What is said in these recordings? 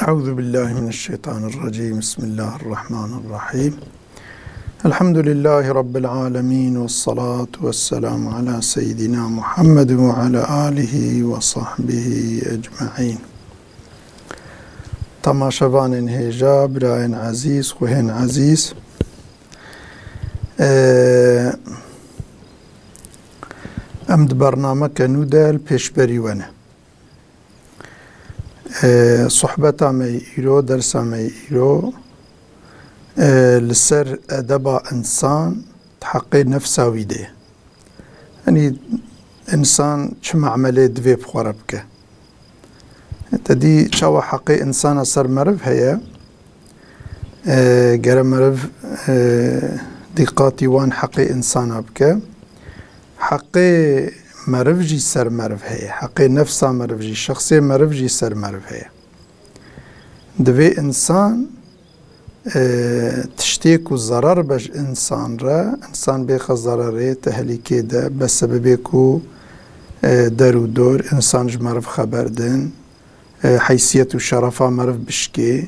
أعوذ بالله من الشيطان الرجيم. بسم الله الرحمن الرحيم. الحمد لله رب العالمين، والصلاة والسلام على سيدنا محمد وعلى آله وصحبه أجمعين. تماشاوان هیجا برایان عزیز خوهن عزیز، امد برنامه کنو دل پیش بریونه صحبت می ایرو درس می ایرو لسر ادبا انسان تحقق نفسه ویده، یعنی انسان چه معمله دوی بخوره بکه تدی شو حقي انسان سر مرف هيا جرى مرف دقاتي وان حقي انسان ابكى حقي مرف جي سر مرف هيا حقي نفسه مرف جي شخصي مرف جي سر مرف هيا دوي انسان تشتيك وضرر باش انسان را انسان بيخ ضرره تهليكي ده بسببكو درو دور انسان جمرف خبردن حیثیت و شرفا مرف بشکی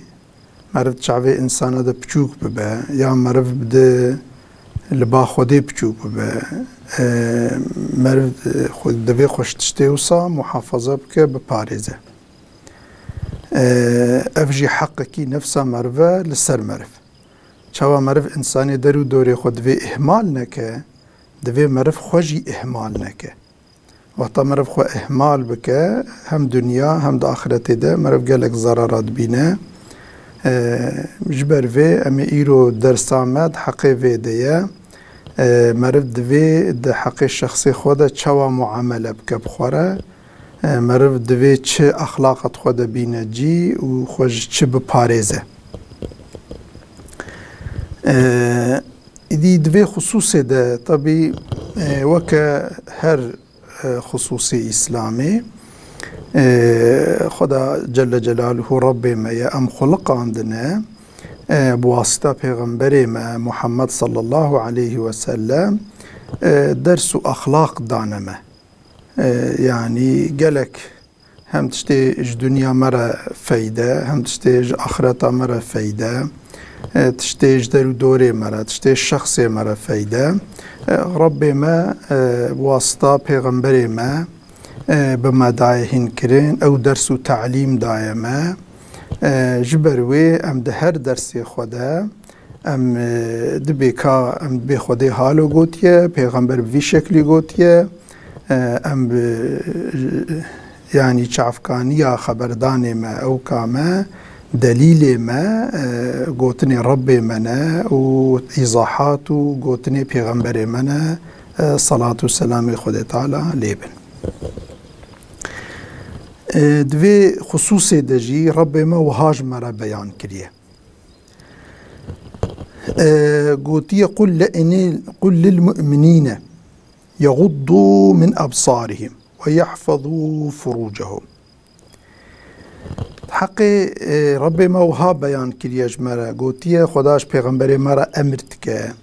مرف چعوه انسان ده بچوک ببه یا مرف بده لبا خوده بچوک ببه مرف خود دوی خوشتشته وصا محافظه بکه بپارزه افجی حقکی نفسا مرفه لسر مرف چاوا مرف انسانی درو دوری خود دوی احمال نکه دوی مرف خوشی احمال نکه وقتا مرف خو احمال بکه هم دنیا هم دا آخرت ده مرف گلک ضررات بینه جبر وی امی ایرو درس آمد حقی وی ده مرف دوی ده حقی شخصی خود چوا معامله بکه بخوره مرف دوی چه اخلاقت خود بینه جی و خوش چه بپارزه ایدی دوی خصوصی ده طبی وکه هر خصوصي إسلامي خدا جل جلاله ربي ما يأم خلق عندنا بواسطة پیغمبر ما محمد صلى الله عليه وسلم درس أخلاق دانما يعني قالك هم تشتيج دنيا مرة فايدة هم تشتيج آخرة مرة فايدة تشتيج درو دوري مرة تشتيج شخصي مرة فايدة ربي ما بواسطة پیغمبر ما بما دايهن كرين او درس و تعليم دايه ما جبروي ام ده هر درسي خوده ام دبيكا ام دبي خوده حالو گوتيه پیغمبر بوی شکلی گوتيه ام يعني چافکانیا خبردان ما او کامه دليل ما قوتني ربي منا وإيضاحات قوتني بيغمبر منا صلاة والسلام خدا تعالى ليبن دوي خصوصي دجي ربي ما وهاج مرا بيان كريه قوتي قل للمؤمنين يغضوا من أبصارهم ويحفظوا فروجهم حقی رب ما وها بیان کریش مرا گوتیه خداش پیغمبر مرا امرت که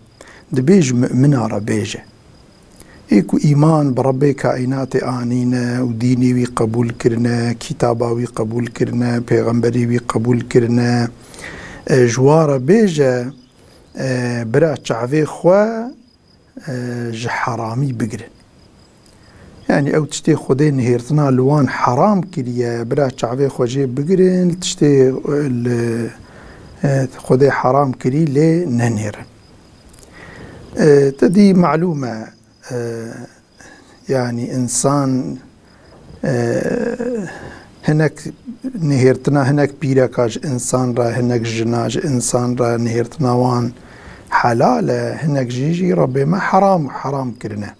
دبیج مؤمنا را بیجه ایکو ایمان برب کائنات آنینه و دینی وی قبول کرنه کتاباوی قبول کرنه پیغمبری وی قبول کرنه جوار بیجه برا چعوی خواه جحرامی بگرن يعني او تشتي خودي نهيرتنا لوان حرام كريا برا شعبي خوجي بقرن تشتي خودي حرام كري لي ننهيرن تدي معلومة يعني انسان هناك نهيرتنا هناك بيركاج انسان را هناك جناج انسان را نهيرتنا وان حلالة هناك جيجي ربي ما حرام كرنا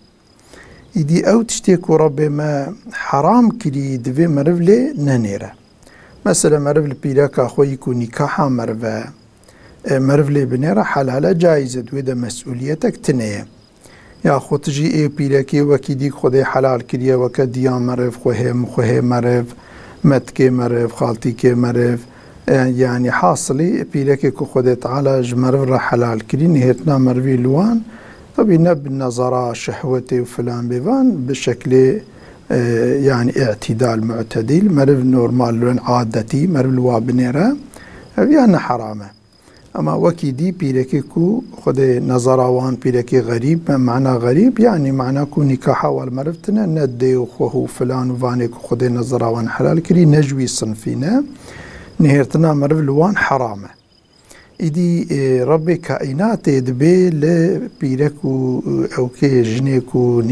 إدي أو تشتكو ربي ما حرام كلي دوي مرف لي ننيرة مثلا مرف البيلاك أخوي يكون نكاحا مرف لي بنيرة حلالة جائزة دوي دا مسؤوليتك تنية يا أخو تجي إيه بيلاكي وكي ديك خدي حلال كليا وكا ديان مرف خوهي مرف متكي مرف خالتيكي مرف يعني حاصلي بيلاكي كو خدي تعالى جمرف را حلال كلي نهيتنا مرفي لوان طبعا بالنظرة شهوتي وفلان بيفان بشكل يعني اعتدال معتدل مرف نورمال عادتي مرف الوابنيرة يعني حرامه اما وكي دي بيركي كو خد نظراوان بيركي غريب معنى غريب يعني معنى كو نكاحا والمرفتنا ندي وخوه فلان وفانيك خد نظراوان حلال كري نجوي صنفينا نهيرتنا مرف الوان حرامه إدي ربي كائنات دبي لبيركو أو كي جنيكو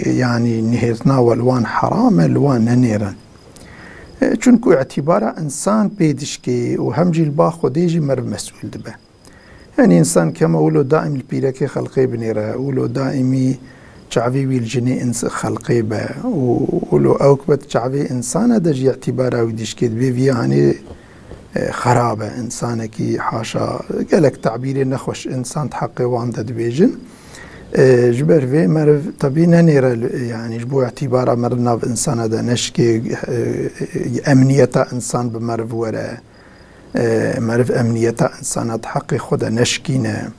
يعني نهيرتنا والوان حرام الوان ننيرا چونكو اعتبارا إنسان بيدشكي وهمجي البا خديجي مر مسؤول دبه يعني إنسان كما ولو دائم البيركي خلقي بنيرا ولو دائمي شعبي والجني إنس خلقي به ولو أوكبت شعبي إنسان دجي اعتبارا ودشكي دبي يعني خرابة إنسانكي حاشا قالك تعبيري نخوش إنسان تحقي وانده دبيجن جبر في مرف طبينا نيرا يعني جبو اعتبارا مرنا بإنسان دا نشكي أمنيتا إنسان بمرف ورا مرف أمنيتا إنسان تحقي خدا نشكينا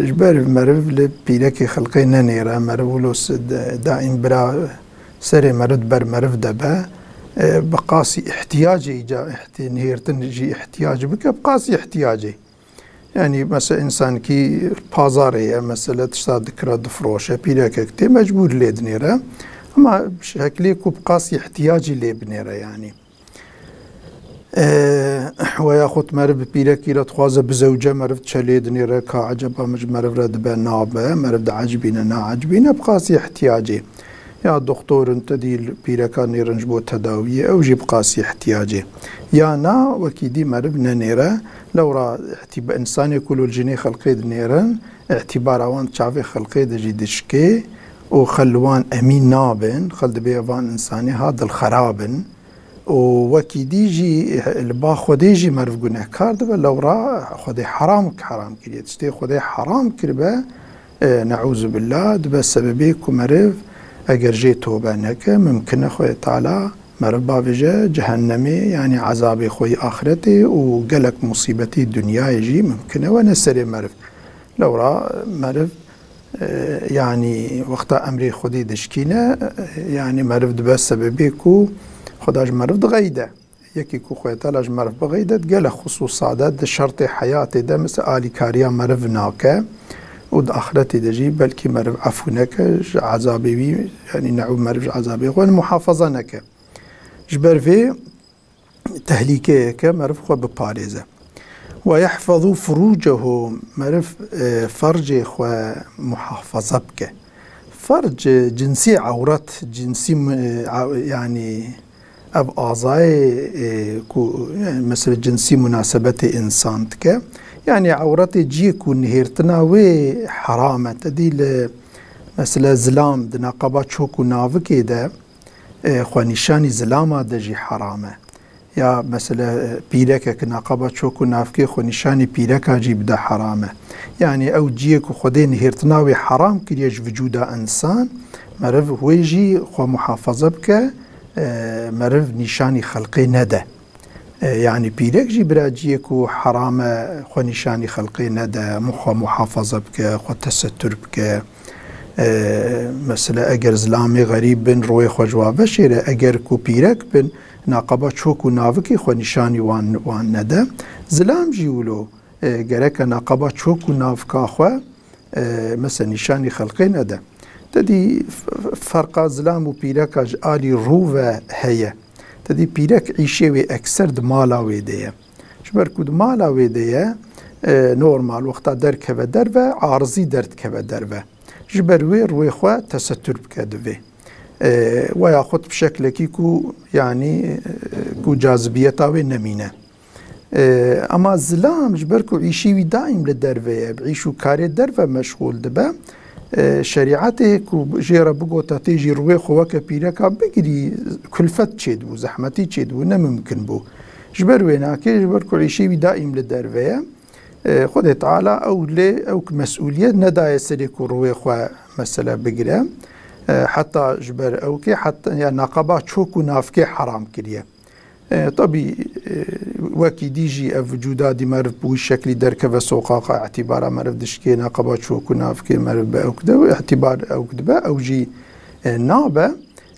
جبر مرف لبيلكي خلقينا نيرا مرف ولوس دائم برا سري مرد بر مرف دبا بقاسي احتياجي نهيرتن جي احتياج بك بقاسي احتياجي يعني مثلا انسان كي بازاريه مثلا تشتاد ذكرى دفروشه بيلاك كتي مجبور لي دنيره اما بشكل كو بقاسي احتياجي لي بنيره يعني وياخذ مرف بيلاك لا تخواز بزوجه مرف تشلي دنيره كعجبه مرف رد بنابه مرف عجبينا نا عجبينا بقاسي احتياجي يا دكتور انت دي بيركا نيرنج بو تداوية او جيب قاسي احتياجي يا نا وكيدي مربنا نيرا لو را اعتبار انسان يكون الجني خلقيد نيرن اعتبار وان تشافي خلقيد جيدشكي وخلوان امين نابن خلد بيوان انساني هذا الخرابن وكيدي جي البا خودي جي مرف قناه كارد لو را خودي حرام كريه تشتي خودي حرام كربه نعوذ بالله دبا سببيك ومرف اگر جي توبه نكه ممكن خوي تعالى مربا بجا جهنمي يعني عذاب خوي اخرتي وقلك مصيبتي دنيا يجي ممكن وانا سري مرف لو را مرف يعني وقت امري خدي دشكينه يعني مرف دبا سببيكو خداج مرف دغيده يكيكو خوي تعالى مرف بغيده قال خصوصات شرط حياتي ده مثل الي كاريا مرف ناكه ود آخرتي دجي بلكي مرف عفونك عذابي بي يعني نعو مرف عذابي وان محافظة نك جبر في تهليكيك مرف خو بباريزة ويحفظ فروجه مرف فرج خو محافظة بك فرج جنسي عورات جنسي يعني اب اعضاء يعني مثل جنسي مناسبة انسان تك يعني عورتي جيكو نهيرتنا وي حرامة تدي مثلا زلام دناقبات شوكو نافكي دا خوانيشاني زلاما دجي حرامة يا مثلا بيركك ناقبات شوكو نافكي خوانيشاني بيركا جيب دا حرامة يعني او جيكو خودي نهيرتنا وي حرام كريج وجودا انسان مرف ويجي خو محافظة بك مرف نيشاني خلقي ندى يعني بيرك جي براجيك وحرامة خو نشاني خلقي ندى مخو محافظة بك خو تستر بك مثلا اگر زلامي غريب بن روي خو جواب شيره اگر كو بيرك بن ناقبا چوكو ناوكي خو نشاني وان ندى زلام جيولو گرك ناقبا چوكو ناوكا خو مثلا نشاني خلقي ندى تدي فرق زلام و بيرك آلي روه هي تدي بيرك عيشي وي اكثر دمالا ويديه شبر كود مالا ويديه نورمال وقتا دركبه دربه عارضي دركبه دربه جبر وي روي خو تستر بكدوي وياخذ بشكل كيكو يعني كو جاذبيته نمينه اما الزلام جبركو عيشي وي دائم للدربه بعيشو كاري دربه مشغول دبه شريعته كو جيرا بقوتا تيجي روي خوكا بيركا بقري كلفت تشيد وزحمتي تشيد ونا ممكن بو جبر ويناكي جبر كل شيء دائم للدربيه خد تعالى او لي او مسؤوليه ندايه سريكو روي خو مثلا بقرا حتى جبر او كي حتى يعني نقابات شوكو نافكي حرام كريه طبي وكي ديجي وجودا دي مرف بو شكل دركه سوقاقه اعتبار مرف دشكي نقابات شو كنا في مرف باوكده اعتبار اوكده او جي نابه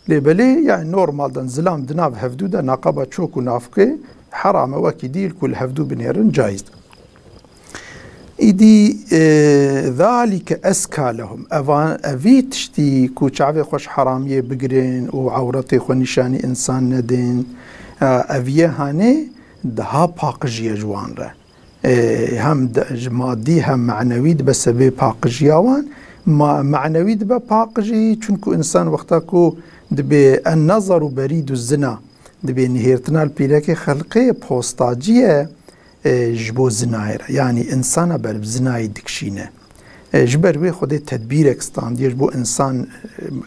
لبلي يعني نورمال دن زلام دناب هفدو دا ناقبة تشوكو نافكي حرام وكي ديل كل هفدو بنيرن جايز إيدي ذلك أسكى لهم أفي تشتي كو شعبي خوش حرامية بقرين وعورتي خو نشاني إنسان ندين أفيه هاني دها باقجية جوان را هم مادي هم معنوي بس بي باقجياوان معنوي دبا باقجي چونكو إنسان وقتاكو دبي النظر بريد الزنا دبي نهيرتنا البيلك خلقي بوستاجية جبو زناير يعني إنسان بر زناي دكشينه جبر وي خودي تدبير اكستان دير بو إنسان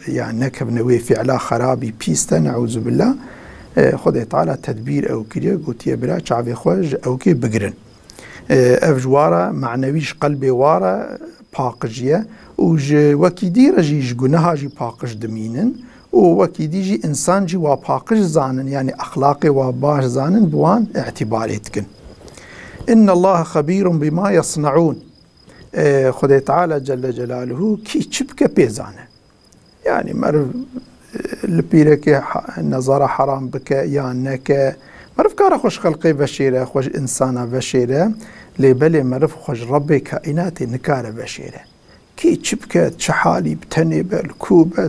يعني نكبنوي فعلا خرابي بيستا نعوذ بالله خودي تعالى تدبير أو كريا قوتي برا شعبي خوش أو كي بقرن أفجوارا معنويش قلبي وارا باقجية وكي دير جي جنها جي باقج دمينن وكي دي جي إنسان جي وباقج زانن يعني أخلاقي وباش زانن بوان اعتباريتكن إن الله خبير بما يصنعون خدای تعالی جل جلاله کی چبکه پیزانه يعني مرف لبيرك نظر حرام بك يا نك مرف كار خوش خلقي بشيره خوش انسانه بشيره لبلي مرف خوش ربي كائنات نكار بشيره كي چبكه چحالي بتني بالكوبه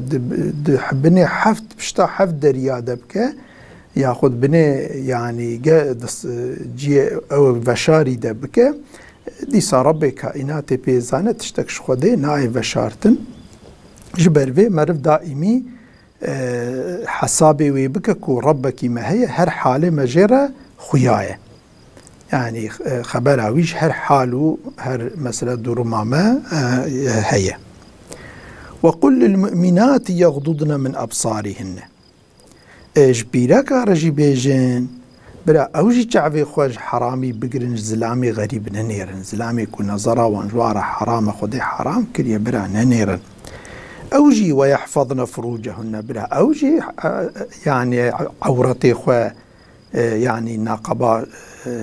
دحبني حفت بشتا حفت درياده بك ياخذ بني يعني جي او بشاري دبك ديسا ربي كائنات بيزانه تشتكش خدي ناي بشارتن جبر في مرف دائمي حسابي ويبك كو ربك ما هي هر حاله مجرى خيايه يعني خبر اويش هر حالو هر مسألة درمامة هي وقل للمؤمنات يغضضن من أبصارهن جبيرك رجي بيجن برا اوجي جعفي خوش حرامي بقرن زلامي غريب ننيرن زلامي كو نظرا وانجوارا حرام خدي حرام كريا برا ننيرن اوجي ويحفظن فروجهن برا اوجي يعني عورتي خو يعني ناقبا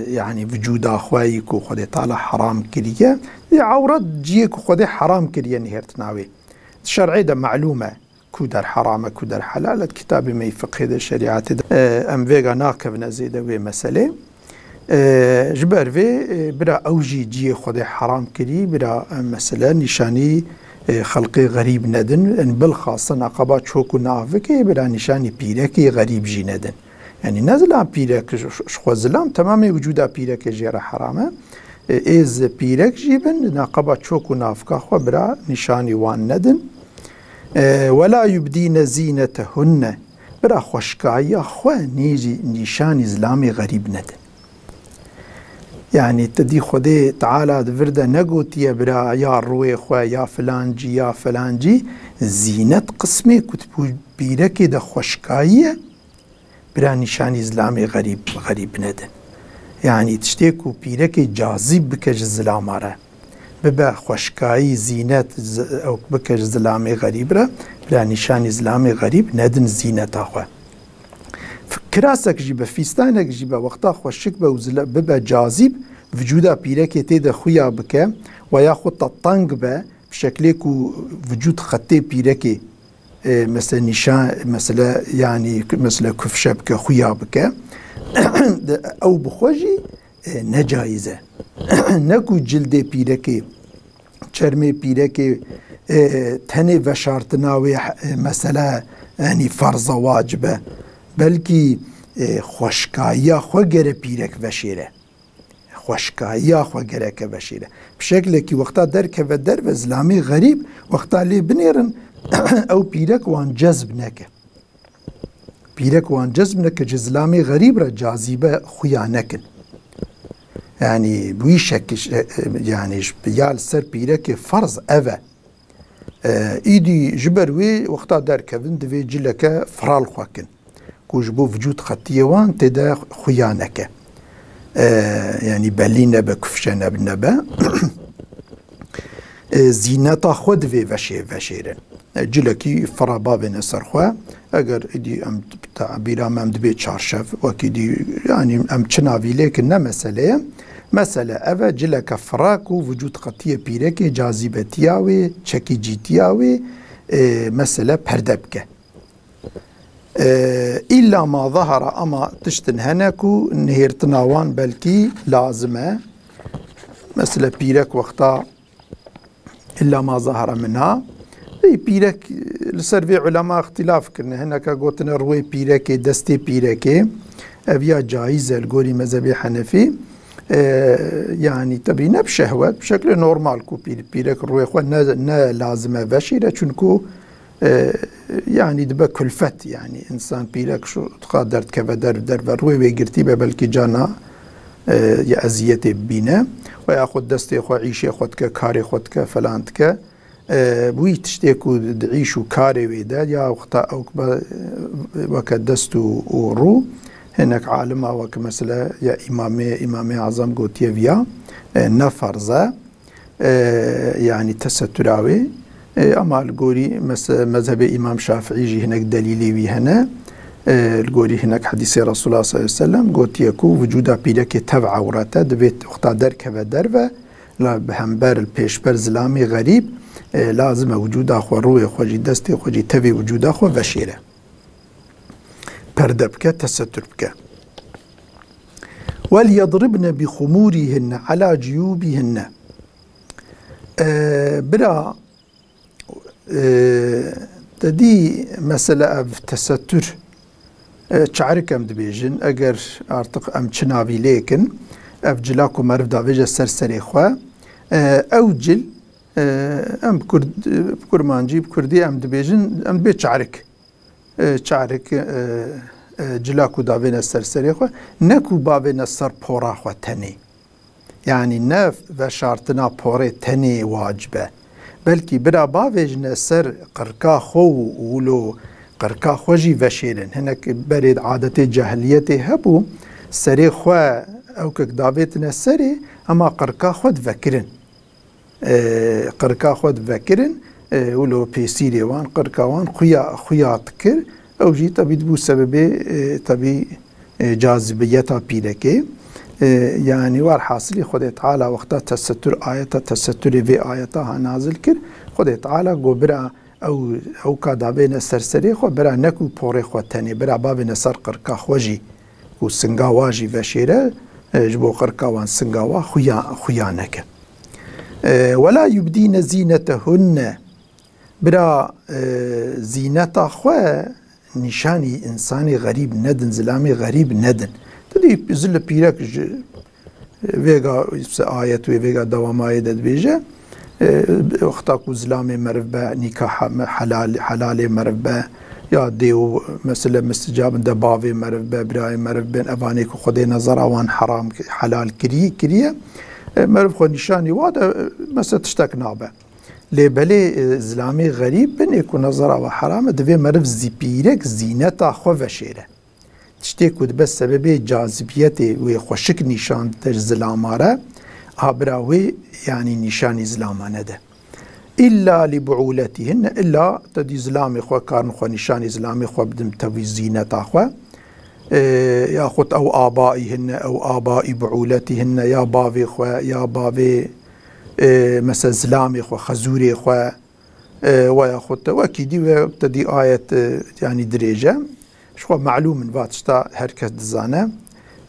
يعني وجودا خوايكو خدي طالع حرام كريا عورت جيكو خدي حرام كريا نهرتناوي الشرعي ده معلومه كودر حرام كودر حلال كتابي ما يفقه هذا الشريعة ام فيغا ناكب نزيد وي مسألة جبر في برا اوجي جي خدي حرام كري برا مثلا نشاني خلقي غريب ندن ان بالخاصة ناقبات شوكو نافكي برا نشاني بيركي غريب جي ندن يعني نزل بيرك شخوزلام تمامي وجودا بيرك جيرا حرامه از بيرك جيبن ناقبات شوكو نافكا خو برا نشاني وان ندن ولا يبدين زينتهن برا خوشكايا خو نيجي نشان اسلامي غريب ندن يعني تدي خدي تعالى دفرده نقوتي برا يا روي خو يا فلانجي يا فلانجي زينة قسمي كتبو بيرك ده خوشكايا برا نشان اسلامي غريب ندن يعني تشتيكو بيرك جاذب بكج الزلاماره ببا خوشكاي زينت او بكج زلامي غريب بلا نشان زلامي غريب ندن زينت اخو فكراسك جيبه فيستانك جيبه وقتا خوشك ببا جاذب وجودا بيرك تيد خويا بك وياخذ الطنق به بشكل كو وجود خطي بيرك مثلا نشان مثلا يعني مثلا كفشه بك خويا بك او بخوجي نجايزه نكو جلد بيركي چرمي بيركي تني وشارتناوي مسألة يعني فرض واجبه بلكي خوشكايا خوغره بيرك وشيره خوشكايا خوغره وشيره بشكل كي وقتا درك ودر وزلامي غريب وقتا لي بنيرن او بيرك وان جذب نكه بيرك وان جذب نكه جزلامي غريب را جاذبه خيانكن يعني بويشك يعني بيال سر بيرك فرض أفا إيدي جبروي وقتا دار كفن دوي جلك فرال خواكن كوجبو وجود خطية وان تدا خيانك يعني بلين بكفشن بنبا زينتا خود في وشيرن جلكي فرا بابن سرخوا اگر إيدي ام تعبيرا مام دبي تشارشف وكيدي يعني ام تشنافي لكن مسألة أفا جلك فراكو وجود خطية بيرك جاذبتياوي تشكي جيتياوي مسألة پردبكه إلا ما ظهر أما تشتن هنكو نهير تناوان بلكي لازمة مثل بيرك وقتا إلا ما ظهر منها بيرك لسر علماء اختلاف كرنا هناك قوتنا روي بيرك دستي بيرك أبيا جائزة القولي مذهبي حنفي يعني تبينا بشهوة بشكل نورمال كو بيرك روي خو نا لازمة بشيرة چونكو يعني دبا كلفت يعني إنسان بيرك شو تقدر تكبدر در روي ويقرتي ببلكي جانا يا أزيتي بينا وياخد دستي خو عيشي خودك كاري خودك فلانتك بوي تشتيكو دعيشو كاري ويدا يا وقتا أو وكا دستو ورو هناك عالمة وك مثلا يا إمامي عظم قوتي فيا نفرزة يعني تستراوي أما القولي مذهب إمام شافعي جي هناك دليلي وي هنا القولي هناك حديث رسول الله صلى الله عليه وسلم قوتي يكو وجودا بيلك تبع عورته دبيت وقتا دركب دربه لا بهمبر البيشبر زلامي غريب لازم وجود أخو روي خوجي دستي خوجي تبي وجود أخو وشيره پرده بك تستر بك وليضربن بخمورهن على جيوبهن برا تدي مسألة تستر شعرك ام دبيجن اگر ارتق ام چناوي ليكن اف جلاكو مرف داويجه سرسري خوا اوجل ام بكرمانجي بكردي ام دبيجن ام بيت شعرك جلاكو داوين سرسري خوا نكو باوين سر پورا خوا تني يعني نف و شارتنا پوري تني واجبه بلكي برا باوين سر قركا خو ولو قركا خوجي وشيرن هناك بريد عادة جاهليتي هبو سري خوا او كك داويتنا سري اما قركا خود وكرن قركا خود وكرن ولو بيسيري وان قركا وان خويا تكر او جي تبي دبو سبب تبي جاذبيتها بيلكي يعني والحاصل خد تعالى وقتها تستر آياتها تستر في آياتها نازل كر خد تعالى قبرا او كادابين سرسري خو برا نكو بوري خو تاني برا بابين سر قركا خوجي و سنگا واجي وشيره جبو قركا وان سنگا وا خويا نك ولا يبدين زينتهن برا زينتا خو نشاني انساني غريب ندن زلامي غريب ندن تدي زل بيرك فيغا آيات وفيغا دواماي دد بيجه وقتاكو زلامي مرفبه نكاح حلال مرفبه يا ديو مثلا مستجاب ده باوي مرفبه براي مرفبه افانيكو خدي نظر اوان حرام حلال كريه مرف خو نشاني وادا مثلا تشتك نابه لبلي زلامي غريب بن يكون نظر او حرام دبي مرف زيبيرك زينتا خو وشيره تشتكو بس سبب جاذبيته وخشك نشان در زلاماره عبراوي يعني نشان زلامانه ده إلا لبعولتهن إلا تدي زلامي خو كارن خو نشان زلامي خو بدم توي زينتا خو ياخذ أو آبائهن أو آباء بعولتهن يا بابي خو يا بابي مثلا زلامي خو خزوري خو وياخذ وكيدي تدي آية يعني دريجة شو معلوم من باتشتا هركز دزانه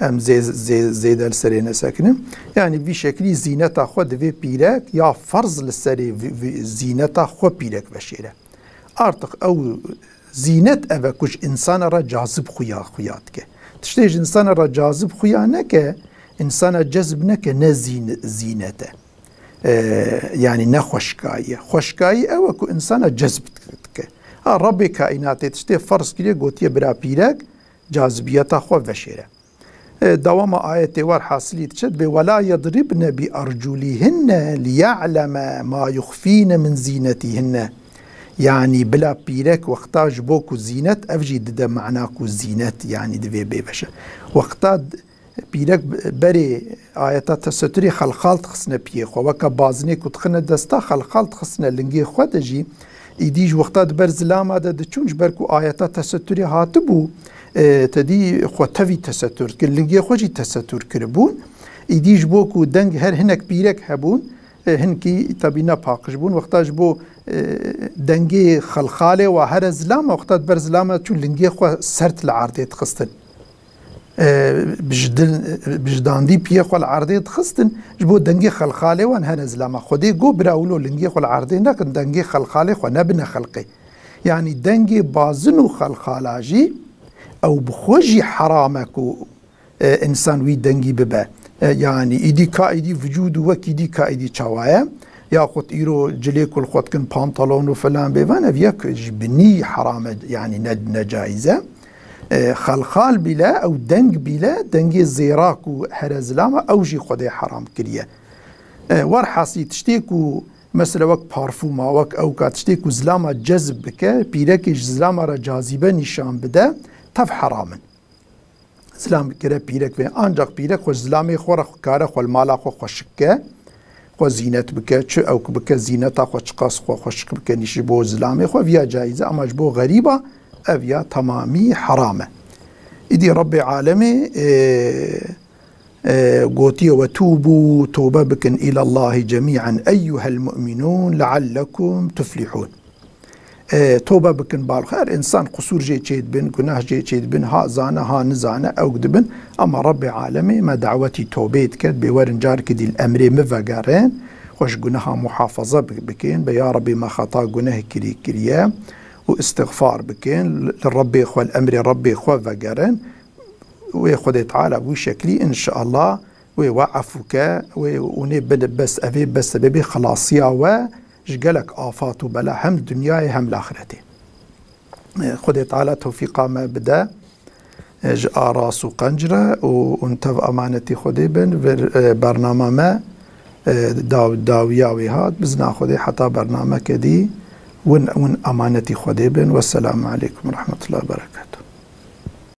ام زيد السرينه ساكنه يعني في شكل زينتا خود في بيرك يا فرض للسري زينتا خو بيرك بشيره ارتق او زينت ابا كش انسان را جاذب خوياتك تشتيج انسان را جاذب خويانك انسان جذب نك نزين زينته يعني نخوشكاي خوشكاي او كو انسان جذبتك ربي كائنات تشتي فرض كده قوتيه برا بيرك جاذبيتها خو بشيره دوام آية ور حاصلي تشد ولا يضربن بأرجلهن ليعلم ما يخفين من زينتهن يعني بلا بيرك وقتا جبوكو زينة أفجي ددا معناكو زينة يعني دفي بيبشا وقتا بيرك بري آيات تستري خلخال تخصنا بيخو وكا بازني كتخنا دستا خلخال تخصنا لنجي خودجي إيديج وقتا دبر زلاما دا دچونج بركو آيات تستري هاتبو تدي خوتوي تستر كل لنجي خوجي تستر كربون إيديج بوكو دنگ هر هنك بيرك هبون هنکی تبینا پاکش بون وقتاش بو دنگی خلخاله و هر زلام وقتات بر زلامه چون لنگی خو سرت العرضه تخستن بجداندی پیه خو العرضه تخستن جبو دنگی خلخاله و هر زلامه خودی گو براولو لنگی خو العرضه نکن دنگی خلخاله خو نبنه خلقی يعني دنگی بازن و خلخالاجی او بخوجي حرامك و انسان وي دنگي ببا يعني ايدي كايدي وجود وك ايدي كايدي چوايا يا خط ايرو جليكل خط كن بانطلون وفلان بيفانا فيك جبني حرام يعني نجايزه خلخال بلا او دنگ بلا دنگي زيراك و هرزلامه او جي خدي حرام كريه ورحاسي تشتيكو مثلا وك بارفوما وك او كاتشتيكو زلامه جذب بك بيرك زلامه را جاذبه نشان بده تف حراما زلام كده بيرك في انجاق بيرك خو زلامي خو كاره خو المالا خو خوشكه خو زينت بك چ او بك زينتا خو چقاس خو خوشك بك نيشي بو زلامي خو فيها جائزه اما بو غريبه افيا تمامي حرامه ادي رب عالمي قوتي وتوبوا توبة بكن إلى الله جميعا أيها المؤمنون لعلكم تفلحون توبة بكن بالخير إنسان قصور جي تشيد بن جناح جي تشيد بن ها زانا ها نزانا أو قدبن أما رب عالمي ما دعوتي توبيت كد بورن جارك دي الأمر مفقارين خوش جناها محافظة بكين بيا ربي ما خطا جناه كريا واستغفار بكين للرب إخوة الأمر ربي إخوة فقارين وخدي تعالى وشكلي إن شاء الله ويوعفك ونبدأ بس أبي بس ببي خلاصيا وجلك آفات وبلا هم الدنيا هم الآخرة خدي تعالى توفيق ما بدا جاء راس وقنجرة وانتف أمانتي خدي بن برنامج ما داوياوي هاد بزنا خدي حتى برنامج كدي ون أمانتي خدي بن والسلام عليكم ورحمة الله وبركاته.